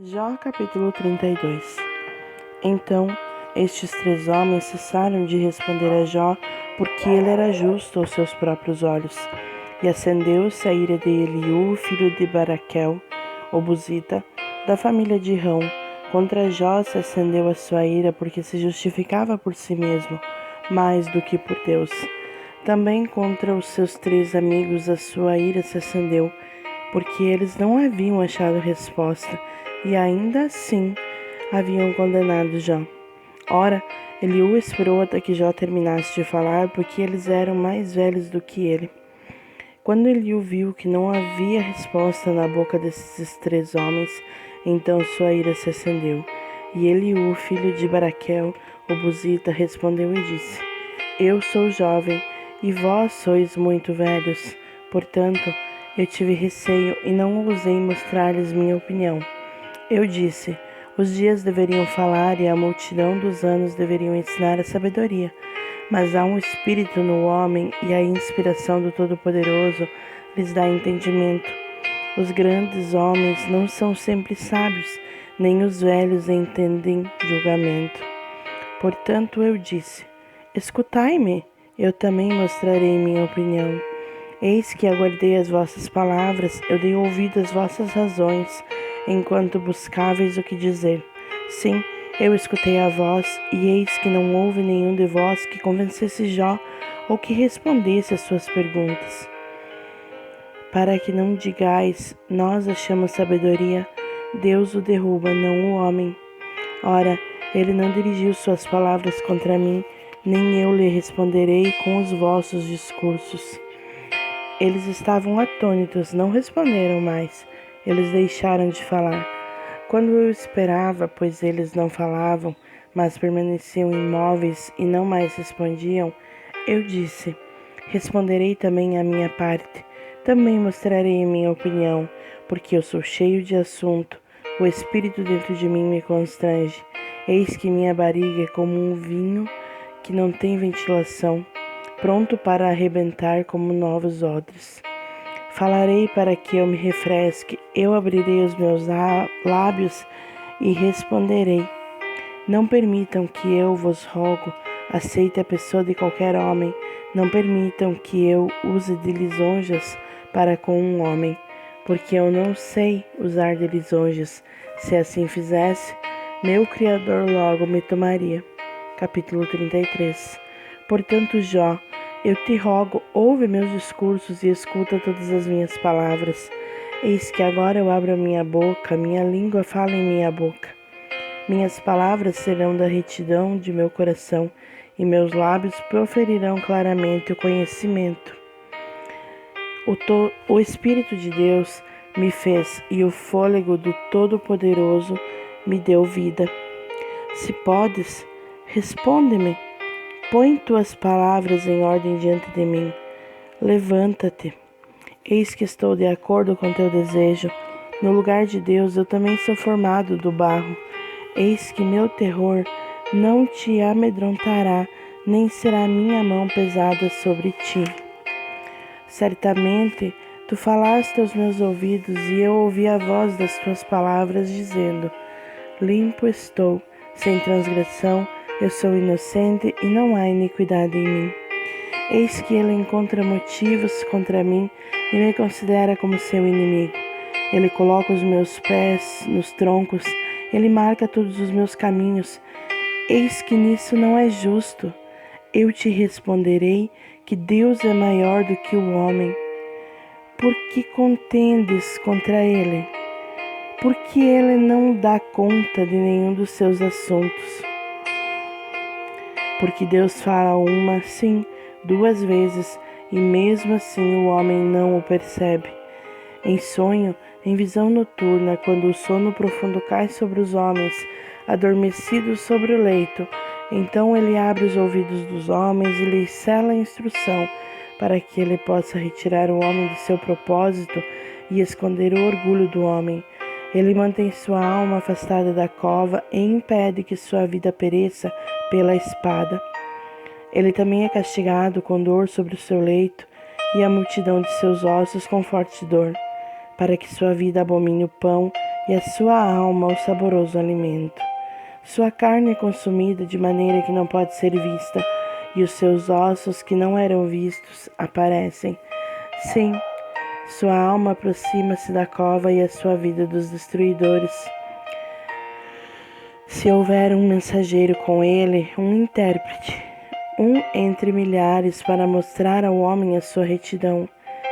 Jó capítulo 32. Então estes 3 homens cessaram de responder a Jó, porque ele era justo aos seus próprios olhos. E acendeu-se a ira de Eliú, filho de Baraquel, o Buzita, da família de Rão. Contra Jó se acendeu a sua ira, porque se justificava por si mesmo, mais do que por Deus. Também contra os seus 3 amigos a sua ira se acendeu, porque eles não haviam achado resposta, e ainda assim haviam condenado Jó. Ora, Eliú esperou até que Jó terminasse de falar, porque eles eram mais velhos do que ele. Quando Eliú viu que não havia resposta na boca desses 3 homens, então sua ira se acendeu. E Eliú, filho de Baraquel, o Buzita, respondeu e disse: Eu sou jovem, e vós sois muito velhos. Portanto, eu tive receio e não ousei mostrar-lhes minha opinião. Eu disse: os dias deveriam falar e a multidão dos anos deveriam ensinar a sabedoria. Mas há um espírito no homem e a inspiração do Todo-Poderoso lhes dá entendimento. Os grandes homens não são sempre sábios, nem os velhos entendem julgamento. Portanto eu disse: escutai-me, eu também mostrarei minha opinião. Eis que aguardei as vossas palavras, eu dei ouvido às vossas razões, enquanto buscáveis o que dizer. Sim, eu escutei a voz, e eis que não houve nenhum de vós que convencesse Jó ou que respondesse às suas perguntas. Para que não digais, nós achamos sabedoria, Deus o derruba, não o homem. Ora, ele não dirigiu suas palavras contra mim, nem eu lhe responderei com os vossos discursos. Eles estavam atônitos, não responderam mais. Eles deixaram de falar. Quando eu esperava, pois eles não falavam, mas permaneciam imóveis e não mais respondiam, eu disse: responderei também a minha parte. Também mostrarei a minha opinião, porque eu sou cheio de assunto. O espírito dentro de mim me constrange. Eis que minha barriga é como um vinho que não tem ventilação, pronto para arrebentar como novos odres. Falarei para que eu me refresque, eu abrirei os meus lábios e responderei. Não permitam que eu vos rogo, aceite a pessoa de qualquer homem, não permitam que eu use de lisonjas para com um homem, porque eu não sei usar de lisonjas. Se assim fizesse, meu Criador logo me tomaria. Capítulo 33. Portanto, Jó, eu te rogo, ouve meus discursos e escuta todas as minhas palavras. Eis que agora eu abro a minha boca, minha língua fala em minha boca. Minhas palavras serão da retidão de meu coração, e meus lábios proferirão claramente o conhecimento. O Espírito de Deus me fez, e o fôlego do Todo-Poderoso me deu vida. Se podes, responde-me. Põe tuas palavras em ordem diante de mim. Levanta-te. Eis que estou de acordo com teu desejo. No lugar de Deus eu também sou formado do barro. Eis que meu terror não te amedrontará, nem será minha mão pesada sobre ti. Certamente tu falaste aos meus ouvidos, e eu ouvi a voz das tuas palavras, dizendo: limpo estou, sem transgressão, eu sou inocente e não há iniquidade em mim. Eis que ele encontra motivos contra mim e me considera como seu inimigo. Ele coloca os meus pés nos troncos, ele marca todos os meus caminhos. Eis que nisso não é justo. Eu te responderei que Deus é maior do que o homem. Por que contendes contra ele? Porque ele não dá conta de nenhum dos seus assuntos. Porque Deus fala uma, sim, 2 vezes, e mesmo assim o homem não o percebe. Em sonho, em visão noturna, quando o sono profundo cai sobre os homens, adormecidos sobre o leito, então ele abre os ouvidos dos homens e lhes sela a instrução, para que ele possa retirar o homem do seu propósito e esconder o orgulho do homem. Ele mantém sua alma afastada da cova e impede que sua vida pereça pela espada. Ele também é castigado com dor sobre o seu leito, e a multidão de seus ossos com forte dor, para que sua vida abomine o pão e a sua alma o saboroso alimento. Sua carne é consumida de maneira que não pode ser vista, e os seus ossos que não eram vistos aparecem. Sim, sua alma aproxima-se da cova e a sua vida dos destruidores. Se houver um mensageiro com ele, um intérprete, um entre milhares para mostrar ao homem a sua retidão,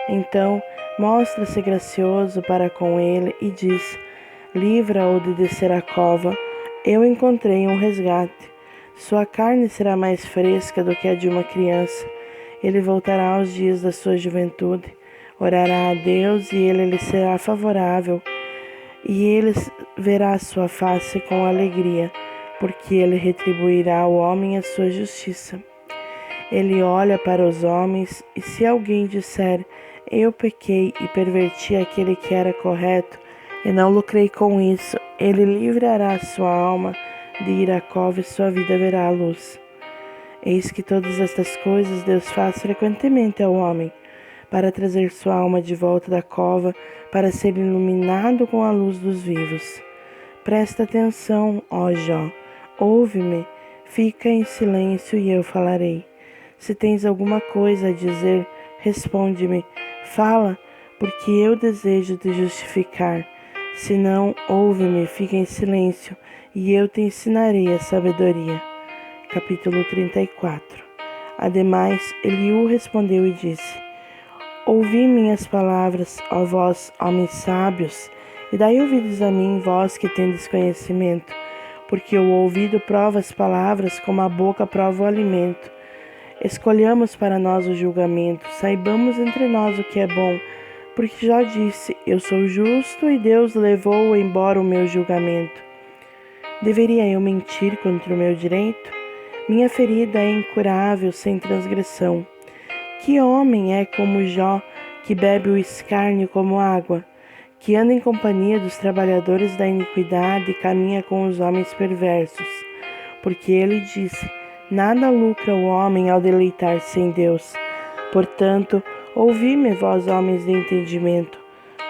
então mostra-se gracioso para com ele e diz: livra-o de descer a cova, eu encontrei um resgate. Sua carne será mais fresca do que a de uma criança. Ele voltará aos dias da sua juventude, orará a Deus e ele lhe será favorável, e ele verá sua face com alegria, porque ele retribuirá ao homem a sua justiça. Ele olha para os homens, e se alguém disser: eu pequei e perverti aquele que era correto, e não lucrei com isso, ele livrará sua alma de ir à cova e sua vida verá a luz. Eis que todas estas coisas Deus faz frequentemente ao homem, para trazer sua alma de volta da cova, para ser iluminado com a luz dos vivos. Presta atenção, ó Jó, ouve-me, fica em silêncio e eu falarei. Se tens alguma coisa a dizer, responde-me, fala, porque eu desejo te justificar. Se não, ouve-me, fica em silêncio, e eu te ensinarei a sabedoria. Capítulo 34. Ademais, Eliú respondeu e disse: ouvi minhas palavras, ó vós, homens sábios, e dai ouvidos a mim, vós que tendes conhecimento, porque o ouvido prova as palavras como a boca prova o alimento. Escolhamos para nós o julgamento, saibamos entre nós o que é bom, porque já disse: eu sou justo e Deus levou embora o meu julgamento. Deveria eu mentir contra o meu direito? Minha ferida é incurável, sem transgressão. Que homem é como Jó, que bebe o escárnio como água, que anda em companhia dos trabalhadores da iniquidade e caminha com os homens perversos? Porque ele disse: nada lucra o homem ao deleitar-se em Deus. Portanto, ouvi-me, vós homens de entendimento.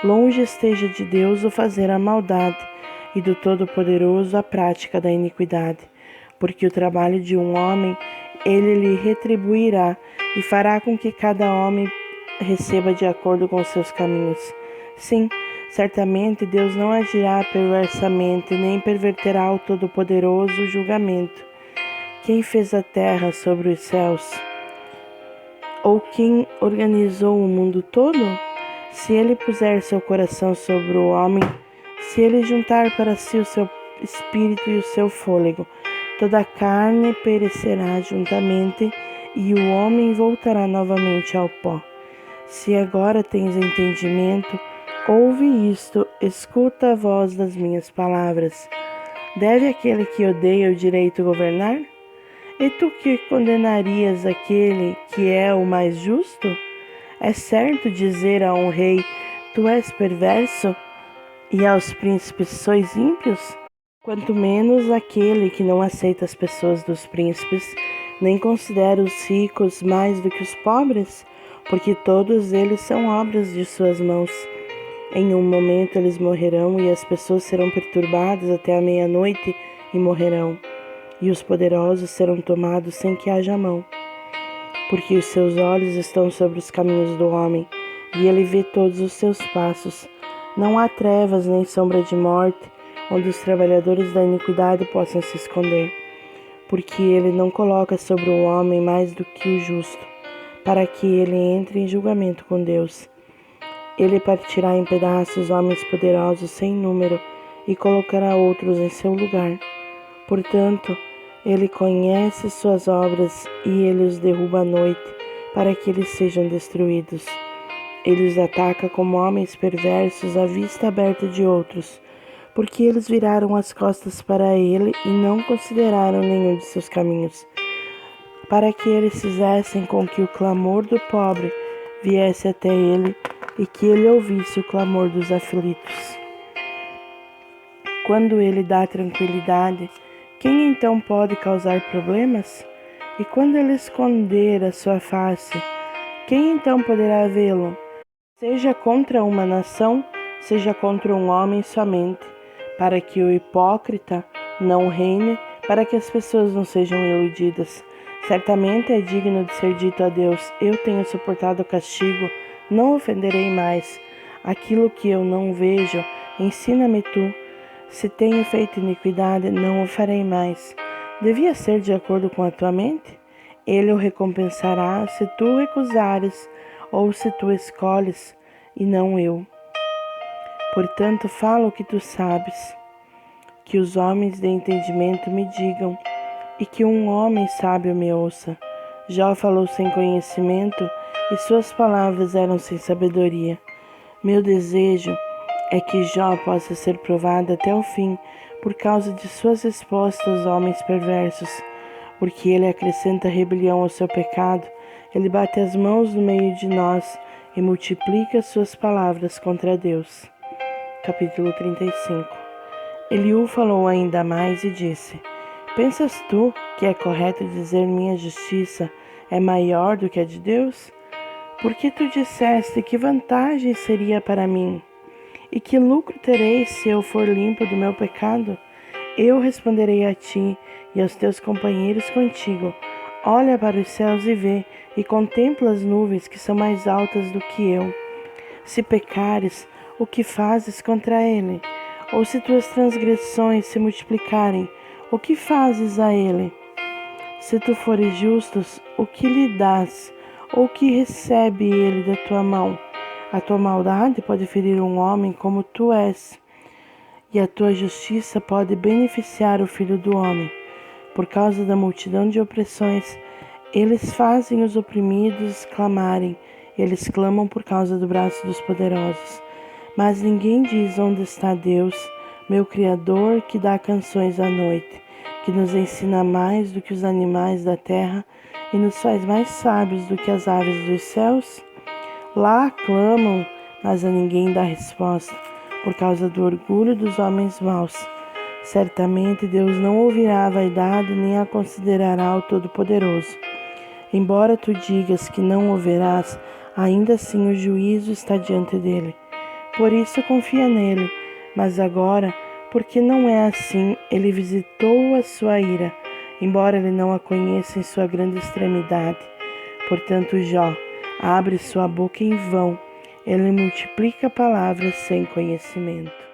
Longe esteja de Deus o fazer a maldade, e do Todo-Poderoso a prática da iniquidade. Porque o trabalho de um homem ele lhe retribuirá, e fará com que cada homem receba de acordo com seus caminhos. Sim, certamente Deus não agirá perversamente, nem perverterá o Todo-Poderoso julgamento. Quem fez a terra sobre os céus? Ou quem organizou o mundo todo? Se ele puser seu coração sobre o homem, se ele juntar para si o seu espírito e o seu fôlego, toda a carne perecerá juntamente, e o homem voltará novamente ao pó. Se agora tens entendimento, ouve isto, escuta a voz das minhas palavras. Deve aquele que odeia o direito governar? E tu que condenarias aquele que é o mais justo? É certo dizer a um rei: tu és perverso, e aos príncipes sois ímpios? Quanto menos aquele que não aceita as pessoas dos príncipes, nem considera os ricos mais do que os pobres, porque todos eles são obras de suas mãos. Em um momento eles morrerão, e as pessoas serão perturbadas até a meia-noite e morrerão, e os poderosos serão tomados sem que haja mão. Porque os seus olhos estão sobre os caminhos do homem, e ele vê todos os seus passos. Não há trevas nem sombra de morte, onde os trabalhadores da iniquidade possam se esconder. Porque ele não coloca sobre o homem mais do que o justo, para que ele entre em julgamento com Deus. Ele partirá em pedaços homens poderosos sem número, e colocará outros em seu lugar. Portanto, ele conhece suas obras, e ele os derruba à noite, para que eles sejam destruídos. Ele os ataca como homens perversos à vista aberta de outros, porque eles viraram as costas para ele e não consideraram nenhum de seus caminhos, para que eles fizessem com que o clamor do pobre viesse até ele e que ele ouvisse o clamor dos aflitos. Quando ele dá tranquilidade, quem então pode causar problemas? E quando ele esconder a sua face, quem então poderá vê-lo? Seja contra uma nação, seja contra um homem somente. para que o hipócrita não reine, para que as pessoas não sejam iludidas. Certamente é digno de ser dito a Deus: eu tenho suportado o castigo, não ofenderei mais. Aquilo que eu não vejo, ensina-me tu. Se tenho feito iniquidade, não o farei mais. Devia ser de acordo com a tua mente? Ele o recompensará se tu recusares, ou se tu escolhes, e não eu. Portanto, fala o que tu sabes, que os homens de entendimento me digam, e que um homem sábio me ouça. Jó falou sem conhecimento, e suas palavras eram sem sabedoria. Meu desejo é que Jó possa ser provado até o fim, por causa de suas respostas, homens perversos. Porque ele acrescenta rebelião ao seu pecado, ele bate as mãos no meio de nós e multiplica suas palavras contra Deus. Capítulo 35. Eliú falou ainda mais e disse: pensas tu que é correto dizer minha justiça é maior do que a de Deus? Porque tu disseste: que vantagem seria para mim? E que lucro terei se eu for limpo do meu pecado? Eu responderei a ti e aos teus companheiros contigo: olha para os céus e vê, e contempla as nuvens que são mais altas do que eu. Se pecares, o que fazes contra ele? Ou se tuas transgressões se multiplicarem, o que fazes a ele? Se tu fores justos, o que lhe dás? Ou que recebe ele da tua mão? A tua maldade pode ferir um homem como tu és, e a tua justiça pode beneficiar o filho do homem. Por causa da multidão de opressões, eles fazem os oprimidos clamarem, eles clamam por causa do braço dos poderosos. Mas ninguém diz onde está Deus, meu Criador, que dá canções à noite, que nos ensina mais do que os animais da terra e nos faz mais sábios do que as aves dos céus. Lá clamam, mas a ninguém dá resposta, por causa do orgulho dos homens maus. Certamente Deus não ouvirá a vaidade, nem a considerará o Todo-Poderoso. Embora tu digas que não o verás, ainda assim o juízo está diante dele. Por isso confia nele, mas agora, porque não é assim, ele visitou a sua ira, embora ele não a conheça em sua grande extremidade. Portanto, Jó abre sua boca em vão, ele multiplica palavras sem conhecimento.